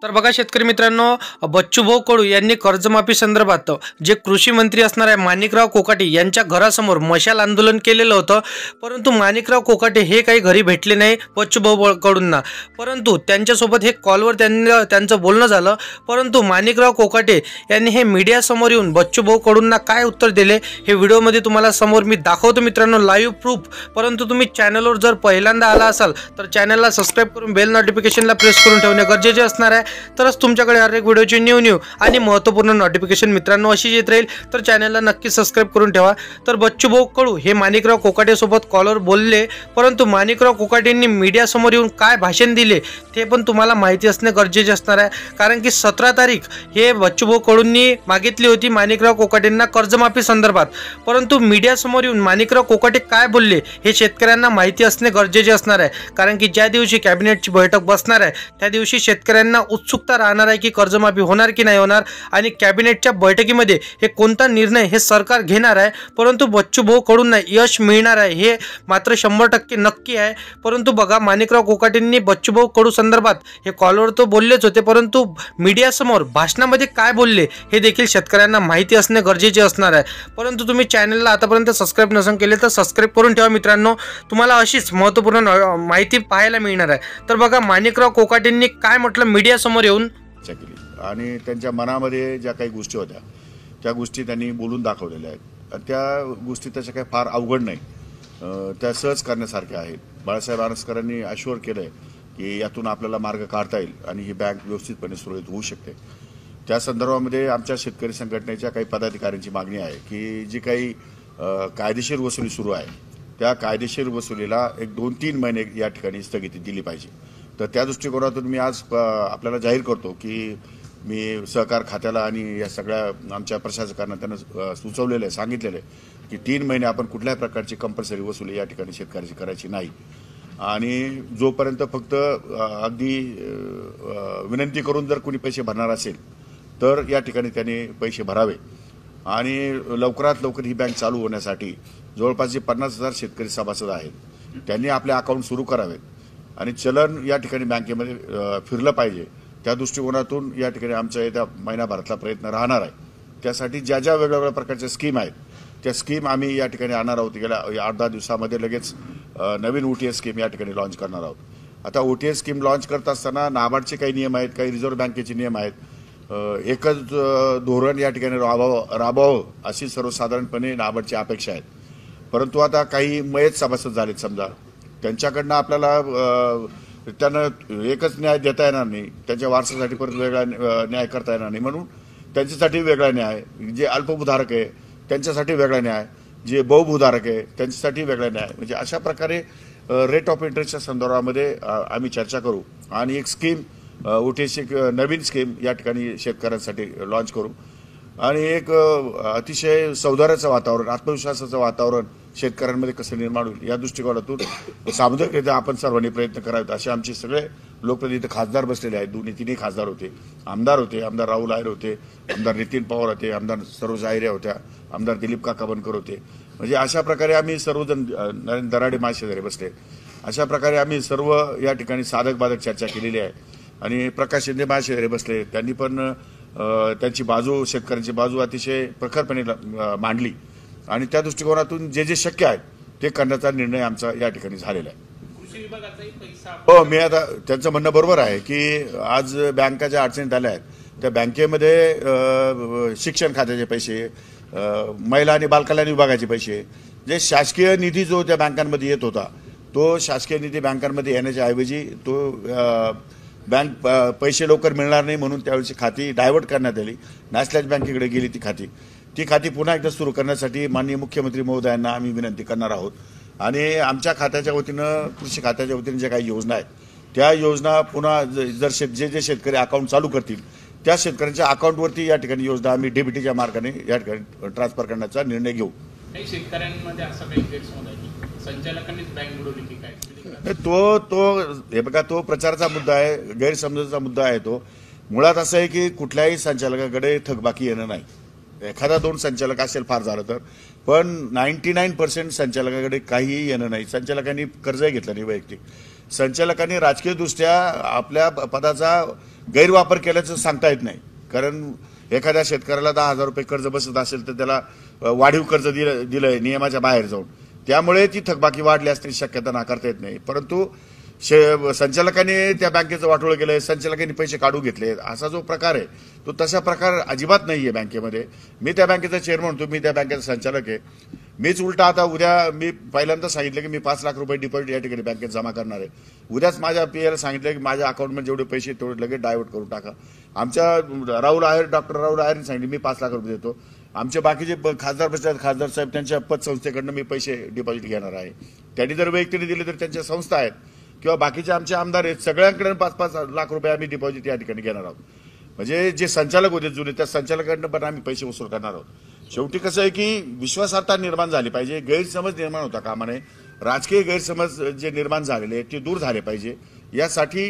तर बघा शेतकरी मित्रांनो, बच्चूभाऊ कडू यांनी कर्जमाफी संदर्भात जे कृषी मंत्री असणार आहे माणिकराव कोकाटे यांच्या घरासमोर मशाल आंदोलन केलेलं होतं. परंतु माणिकराव कोकाटे हे काही घरी भेटले नाही बच्चूभाऊ कडूंना. परंतु त्यांच्यासोबत हे कॉलवर त्यांचं बोलणं झालं. परंतु माणिकराव कोकाटे यांनी हे मीडियासमोर येऊन बच्चूभाऊ कडूंना काय उत्तर दिले हे व्हिडिओमध्ये तुम्हाला समोर मी दाखवतो मित्रांनो, लाईव्ह प्रूफ. परंतु तुम्ही चॅनलवर जर पहिल्यांदा आला असाल तर चॅनलला सबस्क्राईब करून बेल नोटिफिकेशनला प्रेस करून ठेवणे गरजेचे असणार आहे. तरच तुमच्याकडे हर एक व्हिडिओची न्यू आणि महत्त्वपूर्ण नोटिफिकेशन मित्रांनो अशीच येत राहील. तर चॅनलला नक्की सबस्क्राईब करून ठेवा. तर बच्चूभाऊ कडू हे माणिकराव कोकाटे सोबत कॉलवर बोलले. परंतु माणिकराव कोकाटेंनी मीडियासमोर येऊन काय भाषण दिले ते पण तुम्हाला माहिती असणे गरजेचे असणार आहे. कारण की 17 तारीख हे बच्चूभाऊ कडूंनी मागितली होती माणिकराव कोकाटेंना कर्जमाफी संदर्भात. परंतु मीडियासमोर येऊन माणिकराव कोकाटे काय बोलले हे शेतकऱ्यांना माहिती असणे गरजेचे असणार आहे. कारण की ज्या दिवशी कॅबिनेटची बैठक बसणार आहे त्या दिवशी शेतकऱ्यांना उत्सुकता राहणार आहे की कर्जमाफी होणार की नाही होणार आणि कॅबिनेटच्या बैठकीमध्ये हे कोणता निर्णय हे सरकार घेणार आहे. परंतु बच्चूभाऊ कडूंना यश मिळणार आहे हे मात्र 100% नक्की आहे. परंतु बघा माणिकराव कोकाटेंनी बच्चूभाऊ कडू संदर्भात हे कॉलवर तो बोललेच होते, परंतु मीडियासमोर भाषणामध्ये काय बोलले हे देखील शेतकऱ्यांना माहिती असणे गरजेचे असणार आहे. परंतु तुम्ही चॅनलला आतापर्यंत सबस्क्राईब नसेल केले तर सबस्क्राईब करून ठेवा मित्रांनो, तुम्हाला अशीच महत्त्वपूर्ण माहिती पाहायला मिळणार आहे. तर बघा माणिकराव कोकाटेंनी काय म्हटलं मीडियासमोर येऊन केली आणि त्यांच्या मनामध्ये ज्या काही गोष्टी होत्या त्या गोष्टी त्यांनी बोलून दाखवलेल्या आहेत. त्या गोष्टी तशा काही फार अवघड नाही, त्या सहज करण्यासारख्या आहेत. बाळासाहेब आरसकरांनी अश्युअर केलंय की यातून आपल्याला मार्ग काढता येईल आणि ही बँक व्यवस्थितपणे सुरळीत होऊ शकते. त्या संदर्भामध्ये आमच्या शेतकरी संघटनेच्या काही पदाधिकाऱ्यांची मागणी आहे की जी काही कायदेशीर वसुली सुरू आहे त्या कायदेशीर वसुलीला एक 2-3 महिने या ठिकाणी स्थगिती दिली पाहिजे. तर त्या दृष्टिकोनातून मी आज आपल्याला जाहीर करतो की मी सहकार खात्याला आणि या सगळ्या आमच्या प्रशासकांना त्यांना सुचवलेलं आहे, सांगितलेलं आहे की 3 महिने आपण कुठल्याही प्रकारची कंपल्सरी वसुली या ठिकाणी शेतकऱ्याची करायची नाही. आणि जोपर्यंत फक्त अगदी विनंती करून जर कोणी पैसे भरणार असेल तर या ठिकाणी त्यांनी पैसे भरावे. आणि लवकरात लवकर ही बँक चालू होण्यासाठी जवळपास जे 50,000 शेतकरी सभासद आहेत त्यांनी आपले अकाउंट सुरू करावेत आणि चलन या ठिकाणी बँकेमध्ये फिरलं पाहिजे. त्या दृष्टिकोनातून या ठिकाणी आमच्या येत्या महिनाभरातला प्रयत्न राहणार आहे. त्यासाठी ज्या ज्या वेगवेगळ्या प्रकारच्या स्कीम आहेत त्या स्कीम आम्ही या ठिकाणी आणणार आहोत. गेल्या 8-10 दिवसामध्ये लगेच नवीन OTS स्कीम या ठिकाणी लॉन्च करणार आहोत. आता OTS स्कीम लॉन्च करत असताना नाबार्डचे काही नियम आहेत, काही रिझर्व्ह बँकेचे नियम आहेत. एकच धोरण या ठिकाणी राबवावं अशी सर्वसाधारणपणे नाबार्डची अपेक्षा आहेत. परंतु आता काही मयत सभासद झालेत समजा, त्यांच्याकडनं आपल्याला त्यांना एकच न्याय देता येणार नाही, त्यांच्या वारसासाठी परत वेगळा न्याय करता येणार नाही. म्हणून त्यांच्यासाठी वेगळा न्याय, जे अल्पभूधारक आहे त्यांच्यासाठी वेगळा न्याय, जे बहुभूधारक आहे त्यांच्यासाठी वेगळा न्याय, म्हणजे अशा प्रकारे रेट ऑफ इंटरेस्टच्या संदर्भामध्ये आम्ही चर्चा करू आणि एक स्कीम OTS एक नवीन स्कीम या ठिकाणी शेतकऱ्यांसाठी लॉन्च करू आणि एक अतिशय सौदार्याचं वातावरण, आत्मविश्वासाचं वातावरण शेतकऱ्यांमध्ये कसं निर्माण होईल या दृष्टिकोनातून सामुदायिकरित्या आपण सर्वांनी प्रयत्न करावेत. असे आमचे सगळे लोकप्रतिनिधी खासदार बसलेले आहेत. 2-3 खासदार होते, आमदार राहुल आहेर होते, आमदार नितीन पवार होते, आमदार सरोज आहिरे होत्या, आमदार दिलीप काका बनकर होते. म्हणजे अशा प्रकारे आम्ही सर्वजण, नरेंद्र दराडे माझ्या बसले, अशा प्रकारे आम्ही सर्व या ठिकाणी साधक बाधक चर्चा केलेली आहे. आणि प्रकाश शिंदे माझ्या बसले, त्यांनी पण त्यांची बाजू, शेतकऱ्यांची बाजू अतिशय प्रखरपणे मांडली आणि त्या दृष्टिकोनातून जे जे शक्य आहे ते करण्याचा निर्णय आमचा या ठिकाणी झालेला आहे. हो, मी आता त्यांचं म्हणणं बरोबर आहे की आज बँकाच्या अडचणीत आल्या आहेत. त्या बँकेमध्ये शिक्षण खात्याचे पैसे, महिला आणि बालकल्याण विभागाचे पैसे, जे शासकीय निधी जो त्या बँकांमध्ये येत होता तो शासकीय निधी बँकांमध्ये येण्याच्या ऐवजी तो बँक पैसे लवकर मिळणार नाही म्हणून त्यावेळेची खाती डायव्हर्ट करण्यात आली. नॅशनलाइज बँकेकडे गेली ती खाती पुन्हा एकदा सुरू करण्यासाठी माननीय मुख्यमंत्री महोदयांना आम्ही विनंती करणार आहोत. आणि आमच्या खात्याच्या वतीनं, कृषी खात्याच्या वतीनं ज्या काही योजना आहेत त्या योजना पुन्हा जर जे शेतकरी अकाउंट चालू करतील त्या शेतकऱ्यांच्या अकाउंटवरती या ठिकाणी योजना आम्ही DBTच्या मार्गाने या ठिकाणी ट्रान्सफर करण्याचा निर्णय घेऊ. काही शेतकऱ्यांमध्ये असं काही गैरसमज आहे की संचालकांनीच बँक बुडवली की काय? हे बघा, तो प्रचाराचा मुद्दा आहे, गैरसमजाचा मुद्दा आहे. तो मुळात असं आहे की कुठल्याही संचालकाकडे थकबाकी येणं नाही. 1-2 संचालक असेल फार झालं तर, पण 99% संचालकाकडे काहीही येणं नाही. संचालकांनी कर्जही घेतलं नाही वैयक्तिक. संचालकांनी राजकीयदृष्ट्या आपल्या पदाचा गैरवापर केल्याचं सांगता येत नाही. कारण एखाद्या शेतकऱ्याला 10,000 रुपये कर्ज बसत असेल तर त्याला वाढीव कर्ज दिलंय नियमाच्या बाहेर जाऊन, त्यामुळे ती थकबाकी वाढली असण्याची शक्यता नाकारता येत नाही. परंतु संचालकांनी त्या बँकेचं वाटोळं केलंय, संचालकांनी पैसे काढून घेतले, असा जो प्रकार आहे तो तसा प्रकार अजिबात नाहीये बँकेमध्ये. मी त्या बँकेचा चेअरमन होतो, मी त्या बँकेचा संचालक आहे. मीच उलटा आता उद्या मी पहिल्यांदा सांगितलं की मी 5 लाख रुपये डिपॉझिट या ठिकाणी बँकेत जमा करणार आहे. उद्याच माझ्या पीएला सांगितलं की माझ्या अकाउंटमध्ये जेवढे पैसे तेवढे लगेच डायव्हर्ट करून टाका. आमच्या डॉक्टर राहुल आहेर सांगितले मी 5 लाख रुपये देतो. आमचे बाकीचे खासदार बसतात, खासदार साहेब त्यांच्या पतसंस्थेकडनं मी पैसे डिपॉझिट घेणार आहे. त्यांनी जर वैयक्तिक दिले तर त्यांच्या संस्था आहेत किंवा बाकीचे आमचे आमदार आहेत, सगळ्यांकडे 5-5 लाख रुपये आम्ही डिपॉझिट या ठिकाणी घेणार आहोत. म्हणजे जे संचालक होते जुने त्या संचालकांकडनं पण आम्ही पैसे वसूल करणार आहोत. शेवटी कसं आहे की विश्वासार्हता निर्माण झाली पाहिजे, गैरसमज निर्माण होता कामा नये. राजकीय गैरसमज जे निर्माण झालेले आहेत ते दूर झाले पाहिजे. यासाठी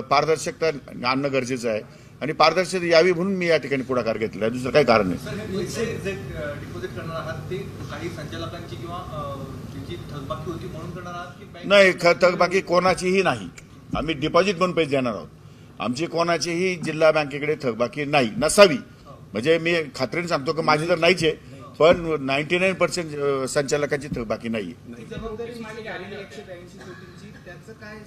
पारदर्शकता आणणं गरजेचं आहे आणि पारदर्शकता यावी म्हणून मी या ठिकाणी पुढाकार घेतलेला आहे. दुसरं काही कारण नाही. डिपॉझिट करणार आहात ते काही संचालकांची किंवा थकबाकी होती म्हणून करणार आहात की नाही? थकबाकी कोणाचीही नाही. आम्ही डिपॉझिट म्हणून पैसे देणार आहोत. आमची कोणाचीही जिल्हा बँकेकडे थकबाकी नाही, नसावी. म्हणजे मी खात्रीने सांगतो की माझी तर नाहीच आहे, पण 99% संचालकांची थकबाकी नाही.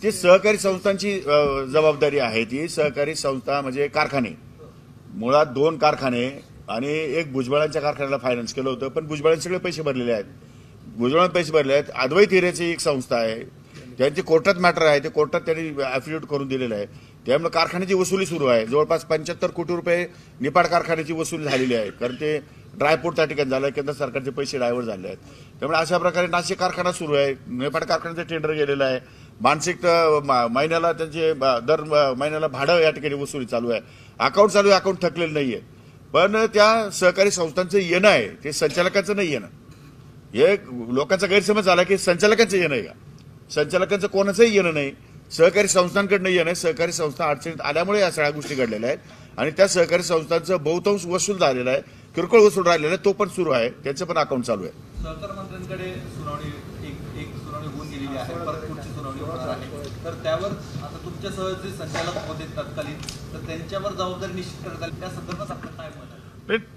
ती सहकारी संस्थांची जबाबदारी आहे. ती सहकारी संस्था म्हणजे कारखाने, मुळात 2 कारखाने आणि एक भुजबळांच्या कारखान्याला फायनान्स केलं होतं, पण भुजबळांचे सगळे पैसे भरलेले आहेत. भुजबळांना पैसे भरले आहेत. अद्वैत हिरेची एक संस्था आहे, त्यांची कोर्टात मॅटर आहे, ते कोर्टात त्यांनी ॲफिडेव्हिट करून दिलेलं आहे. त्यामुळे कारखान्याची वसुली सुरू आहे. जवळपास 75 कोटी रुपये निपाड कारखान्याची वसुली झालेली आहे, कारण ते ड्रायपोर्ट त्या ठिकाणी झालं, केंद्र सरकारचे पैसे डायव्हर्ट झाले आहेत. त्यामुळे अशा प्रकारे नाशिक कारखाना सुरू आहे, निपाड कारखान्याचं टेंडर गेलेलं आहे. मानसिक महिन्याला त्यांचे दर महिन्याला भाडं या ठिकाणी वसुली चालू आहे. अकाउंट चालू आहे, अकाउंट थकलेलं नाहीये. पण त्या सहकारी संस्थांचं येणं आहे ते संचालकांचं नाही येणं. हे लोकांचा गैरसमज झाला की संचालकांचं येणं आहे का? संचालकांचं कोणाचंही येणं नाही, सहकारी संस्थांकडनं येणं आहे. सहकारी संस्था अडचणीत आल्यामुळे या सगळ्या गोष्टी घडलेल्या आहेत आणि त्या सहकारी संस्थांचं बहुतांश वसूल झालेला आहे, किरकोळ वसूल राहिलेला आहे, तो पण सुरू आहे, त्याचं पण अकाउंट चालू आहे. सहकार मंत्र्यांकडे सुनावणी एक सुनावणी होऊन गेलेली आहे, परत पुढची सुनावणी होणार आहे. तर त्यावर आता तुमच्यासह जे संचालक होते तत्कालीन, तर त्यांच्यावर जबाबदारी निश्चित करण्यात आली. त्या संदर्भात आपलं काय मत आहे?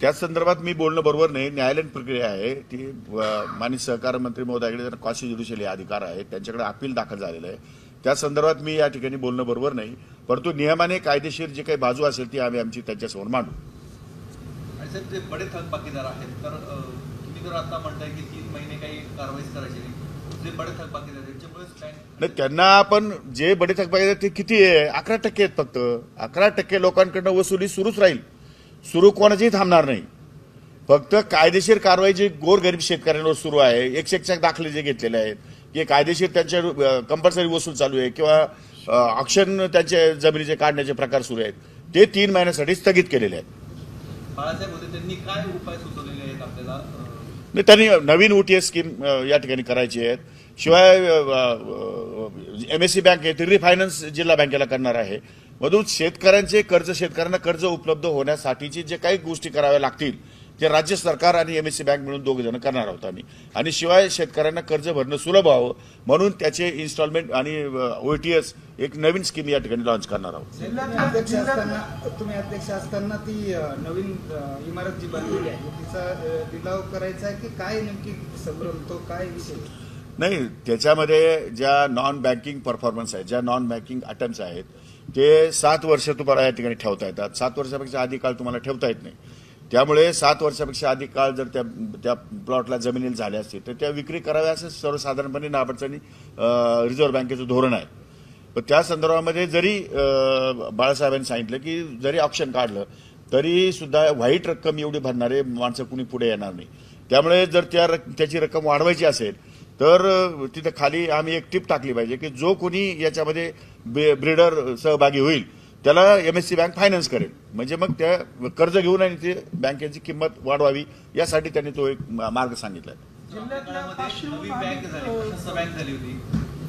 त्या संदर्भात मी बोलणं बरोबर नाही. न्यायालयीन प्रक्रिया आहे ती. माननीय सहकार मंत्री महोदयाकडे क्वासी ज्युडिशियल अधिकार आहे, त्यांच्याकडे अपील दाखल झालेलं आहे. त्या संदर्भात मी या ठिकाणी बोलणं बरोबर नाही, परंतु नियमाने कायदेशीर जे काही बाजू असेल ती आम्ही आमची त्यांच्यासमोर मांडू. आणि साहेब ते बडे थकबाकीदार आहेत, तर तुम्ही जर आता म्हणताय की 3 महिने काही कारवाई करायची नाही, जे बडे थकबाकीदार त्याच्यामुळेच नाही, त्यांना आपण जे बडे थकबाकीदार ते किती आहे? 11% आहेत फक्त. 11% लोकांकडनं वसुली सुरूच राहील, सुरू कोणाचीही थांबणार नाही. फक्त कायदेशीर कारवाई जी गोरगरीब शेतकऱ्यांवर सुरू आहे, 101 दाखले जे घेतलेले आहेत की कायदेशीर त्यांच्या कंपल्सरी वसूल चालू आहे किंवा ऑक्शन त्यांच्या जमिनीचे काढण्याचे प्रकार सुरू आहेत, ते 3 महिन्यासाठी स्थगित केलेले आहेत. बाळासाहेब होते त्यांनी काय उपाय सुचवलेले आहेत आपल्याला? नाही, त्यांनी नवीन OTS स्कीम या ठिकाणी करायची आहेत. शिवाय MSC बँक आहे ती रिफायनान्स जिल्हा बँकेला करणार आहे. मधून शेतकऱ्यांना कर्ज उपलब्ध होण्यासाठीची जे काही गोष्टी कराव्या लागतील ते राज्य सरकार आणि MSC बँक मिळून 2 जण करणार आहोत आम्ही. आणि शिवाय शेतकऱ्यांना कर्ज भरणं सुलभ व्हावं म्हणून त्याचे इन्स्टॉलमेंट आणि OTS एक नवीन स्कीम या ठिकाणी लॉन्च करणार आहोत. तुम्ही अध्यक्ष असताना ती नवीन इमारत जी बनलेली आहे तिचा लिलाव करायचा आहे की काय नेमकी संभ्रम, तो काय विषय? नाही, त्याच्यामध्ये ज्या नॉन बँकिंग परफॉर्मन्स आहेत, ज्या नॉन बँकिंग अटेम्प्ट्स आहेत ते 7 वर्ष तुम्हाला या ठिकाणी ठेवता येतात. 7 वर्षापेक्षा अधिक काळ तुम्हाला ठेवता येत नाही. त्यामुळे 7 वर्षापेक्षा अधिक काळ जर त्या प्लॉटला जमिनीला झाले असतील तर त्या विक्री कराव्या असं सर्वसाधारणपणे नाबार्डचं आणि रिझर्व्ह बँकेचं धोरण आहे. पण त्या संदर्भामध्ये जरी बाळासाहेबांनी सांगितलं की जरी ऑप्शन काढलं तरी सुद्धा व्हाईट रक्कम एवढी भरणारे माणसं कुणी पुढे येणार नाही. त्यामुळे जर त्याची रक्कम वाढवायची असेल तर तिथे खाली आम्ही एक टिप टाकली पाहिजे की जो कोणी याच्यामध्ये ब्रीडर सहभागी होईल त्याला MSC बँक फायनान्स करेल. म्हणजे मग त्या कर्ज घेऊन आणि ते बँकेची किंमत वाढवावी यासाठी त्यांनी तो एक मार्ग सांगितला. नवी बँक झाली होती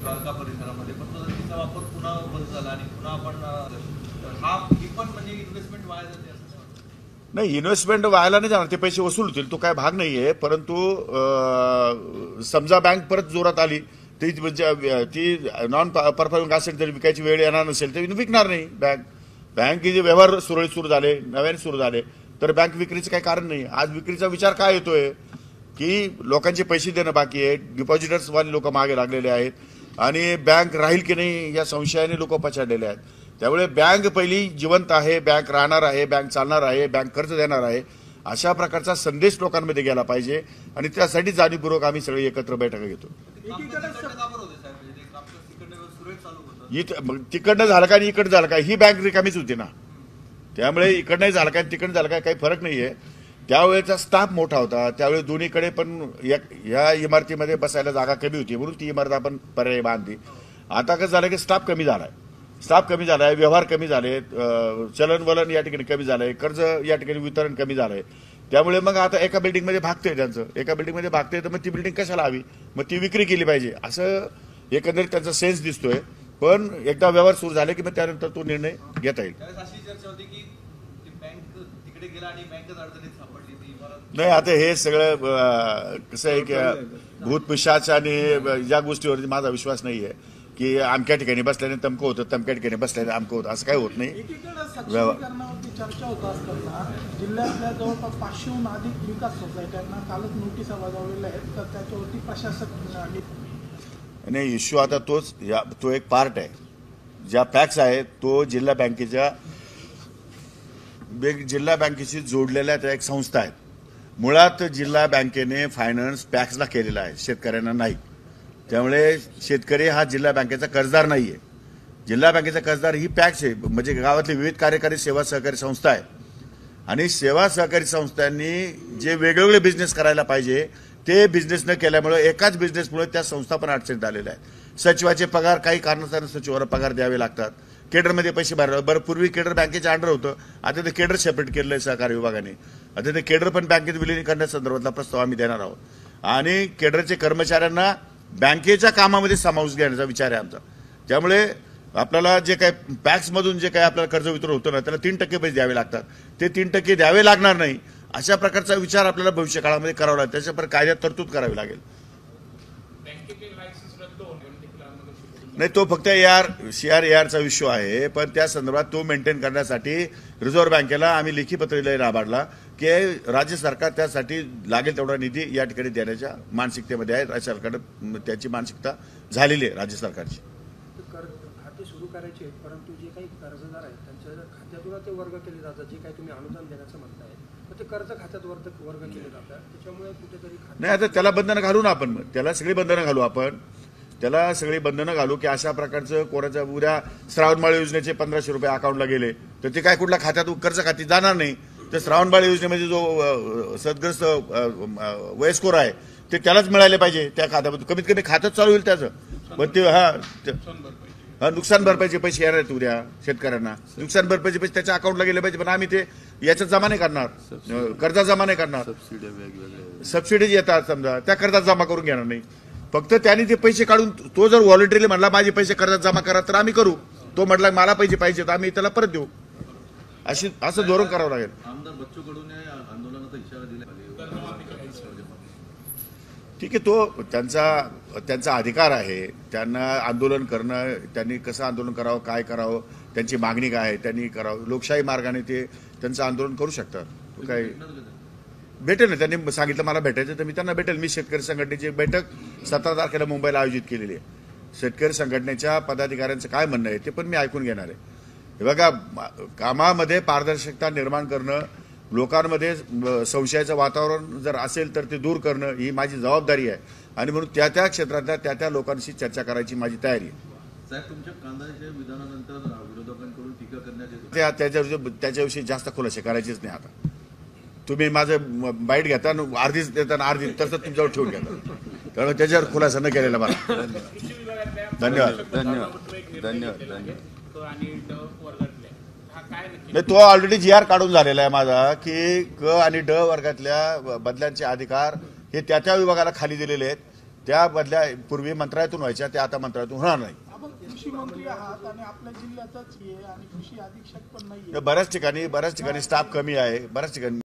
द्वारका परिसरामध्ये, पण तिचा वापर पुन्हा बंद झाला आणि पुन्हा आपण ही पण म्हणजे इन्व्हेस्टमेंट वाया जाते असं नाही. इन्व्हेस्टमेंट व्हायला नाही जाणार, ते पैसे वसूल होतील, तो काय भाग नाहीये. परंतु समजा बँक परत जोरात आली ती नॉन परफॉर्मिंग असेल जर विकायची वेळ येणार नसेल तर विकणार नाही बँक जे व्यवहार सुरळीत सुरू झाले नव्याने सुरू झाले तर बँक विक्रीचं काही कारण नाही. आज विक्रीचा विचार काय येतोय की लोकांचे पैसे देणं बाकी आहे, डिपॉझिटर्स वाले लोक मागे लागलेले आहेत आणि बँक राहील की नाही या संशयाने लोक पछाडलेले आहेत. त्यामुळे बँक पहिली जिवंत आहे, बँक राहणार आहे, बँक चालणार आहे, बँक कर्ज देणार आहे, अशा प्रकारचा संदेश लोकांमध्ये गेला पाहिजे आणि त्यासाठी जाणीवपूर्वक आम्ही सगळे एकत्र बैठका घेतो. तिकडनं झालं का आणि इकडं झालं का ही बँक रिकामीच होती ना, त्यामुळे इकडनंही झालं काय तिकडनं झालं काय काही फरक नाहीये. त्यावेळेचा स्टाफ मोठा होता, त्यावेळी दोन्हीकडे पण या इमारतीमध्ये बसायला जागा कमी होती म्हणून ती इमारत आपण पर्याय बांधली. आता कसं झालं की स्टाफ कमी झालाय, व्यवहार कमी झाले, चलनवलन या ठिकाणी कमी झालंय, कर्ज या ठिकाणी वितरण कमी झालंय. त्यामुळे मग आता एका बिल्डिंगमध्ये भागतंय एका बिल्डिंगमध्ये भागतंय तर मग ती बिल्डिंग कशाला हवी, मग ती विक्री केली पाहिजे असं एकंदरीत त्यांचा सेन्स दिसतोय. पण एकदा व्यवहार सुरू झाले की मग त्यानंतर तो निर्णय घेता येईल. अशी चर्चा होती की बँक तिकडे गेला आणि बँकच अडचणीत सापडली ती इमारत. नाही, आता हे सगळं कसं आहे की भूत पिशाच आणि या गोष्टीवरती माझा विश्वास नाहीये की अमक्या ठिकाणी बसल्याने तमकं होतं, तमक्या ठिकाणी बसल्याने अमकं होतं, असं काही होत नाही. सक्षमीकरणावरती चर्चा होत असताना जिल्ह्यातल्या जवळपास 500हून अधिक विकास सोसायट्यांना कालच नोटिसा बजावलेल्या आहेत, तर त्याच्यावरती प्रशासक नाही इश्यू आता तो एक पार्ट आहे. ज्या पॅक्स आहे तो जिल्हा बँकेशी जोडलेल्या त्या एक संस्था आहेत. मुळात जिल्हा बँकेने फायनान्स पॅक्सला केलेला आहे, शेतकऱ्यांना नाही. त्यामुळे शेतकरी हा जिल्हा बँकेचा कर्जदार नाहीये. जिल्हा बँकेचा कर्जदार ही पॅक्स आहे, म्हणजे गावातली विविध कार्यकारी सेवा सहकारी संस्था आहे. आणि सेवा सहकारी संस्थांनी जे वेगवेगळे बिझनेस करायला पाहिजे ते बिझनेस न केल्यामुळे एकाच बिझनेसमुळे त्या संस्था पण अडचणीत आलेल्या आहेत. सचिवाचे पगार काही कारणास्तव सचिवाला पगार द्यावे लागतात, केडरमध्ये पैसे भरावे. बरं, पूर्वी केडर बँकेच्या अंडर होतं, आता ते केडर सेपरेट केलेलं आहे सहकारी विभागाने. आता ते केडर पण बँकेत विलीन करण्यासंदर्भातला प्रस्ताव आम्ही देणार आहोत आणि केडरचे कर्मचाऱ्यांना बँकेच्या कामामध्ये समावेश घेण्याचा विचार आहे आमचा. त्यामुळे आपल्याला जे काही पॅक्समधून जे काही आपल्याला कर्ज वितरण होतं ना त्याला 3% पैसे द्यावे लागतात, ते 3% द्यावे लागणार नाही अशा प्रकारचा विचार आपल्याला भविष्य काळामध्ये करावा लागेल. त्याच्यावर कायद्यात तरतूद करावी लागेल. नाही, तो फक्त CRARचा इश्यू आहे, पण त्या संदर्भात तो मेंटेन करण्यासाठी रिझर्व्ह बँकेला आम्ही लेखी पत्र नाबार्डला की राज्य सरकार त्यासाठी लागेल तेवढा निधी या ठिकाणी देण्याच्या मानसिकतेमध्ये आहे. राज्य सरकारनं त्याची मानसिकता झालेली आहे राज्य सरकारची. खाते सुरू करायचे, परंतु जे काही कर्जदार आहेत त्यांच्या खात्यातून ते वर्ग केले जातात. जे काही तुम्ही अनुदान देण्याचं म्हणताय तर ते कर्ज खात्यात वर्ग केले जातात. त्याच्यामुळे कुठेतरी नाही, आता त्याला बंधनं घालू ना आपण, त्याला सगळी बंधनं घालू की अशा प्रकारचं कोणाच्या उद्या श्रावणबाळ योजनेचे 1500 रुपये अकाउंटला गेले तर ते काय कुठल्या खात्यात कर्ज खाती जाणार नाही. तर श्रावणबाळ योजनेमध्ये जो सदग्रस्त वयस्कर आहे ते त्यालाच मिळाले पाहिजे. त्या खात्यामध्ये कमीत कमी खातं चालू होईल त्याचं. पण ते नुकसान भरपाईचे पैसे येणार आहेत उद्या शेतकऱ्यांना. नुकसान भरपाईचे पैसे त्याच्या अकाउंटला गेले पाहिजे, पण आम्ही ते याच्यात जमा नाही करणार, कर्जात जमा नाही करणार. सबसिडीज येतात समजा, त्या कर्जात जमा करून घेणार नाही. फक्त त्याने ते पैसे काढून तो जर व्हॉलंटरीली म्हणला माझे पैसे कर्जात जमा करा तर आम्ही करू. तो म्हटला मला पैसे पाहिजे तर आम्ही त्याला परत देऊ. असं धोरण करावं लागेल. आमदार बच्चू कडून आंदोलनाचा इशारा दिला. ठीक आहे, तो त्यांचा अधिकार आहे. त्यांना आंदोलन करणं, त्यांनी कसं आंदोलन करावं, काय करावं, त्यांची मागणी काय आहे त्यांनी करावं. लोकशाही मार्गाने ते त्यांचं आंदोलन करू शकतात. काय भेटेल ना, त्यांनी सांगितलं मला भेटायचं तर मी त्यांना भेटेल. मी शेतकरी संघटनेची बैठक 17 तारखेला मुंबईला आयोजित केलेली आहे. शेतकरी संघटनेच्या पदाधिकाऱ्यांचं काय म्हणणं आहे ते पण मी ऐकून घेणार आहे. हे बघा, कामामध्ये पारदर्शकता निर्माण करणं, लोकांमध्ये संशयाचं वातावरण जर असेल तर ते दूर करणं ही माझी जबाबदारी आहे आणि म्हणून त्या क्षेत्रातल्या त्या लोकांशी चर्चा करायची माझी तयारी आहे. साहेब, तुमच्या कांद्याच्या विधानानंतर विरोधकांकडून टीका करण्यात येते, त्याच्याविषयी जास्त खुलासे करायचेच नाही. आता तुम्ही माझं बाईट घेता अर्धीच देताना अर्धी तसं तुमच्यावर ठेवून घेता, त्यामुळे त्याच्यावर खुलासा न केलेला बरा. धन्यवाद. तो ऑलरेडी GR काढून झालेला आहे माझा की क आणि ड वर्गातल्या बदल्यांचे अधिकार हे त्या विभागाला खाली दिलेले आहेत. त्या बदल्या पूर्वी मंत्रालयातून व्हायच्या, त्या आता मंत्रालयातून होणार नाही. कृषी मंत्री आहात आणि आपल्या जिल्ह्यातच आणि कृषी अधीक्षक पण नाही. बऱ्याच ठिकाणी स्टाफ कमी आहे, बऱ्याच ठिकाणी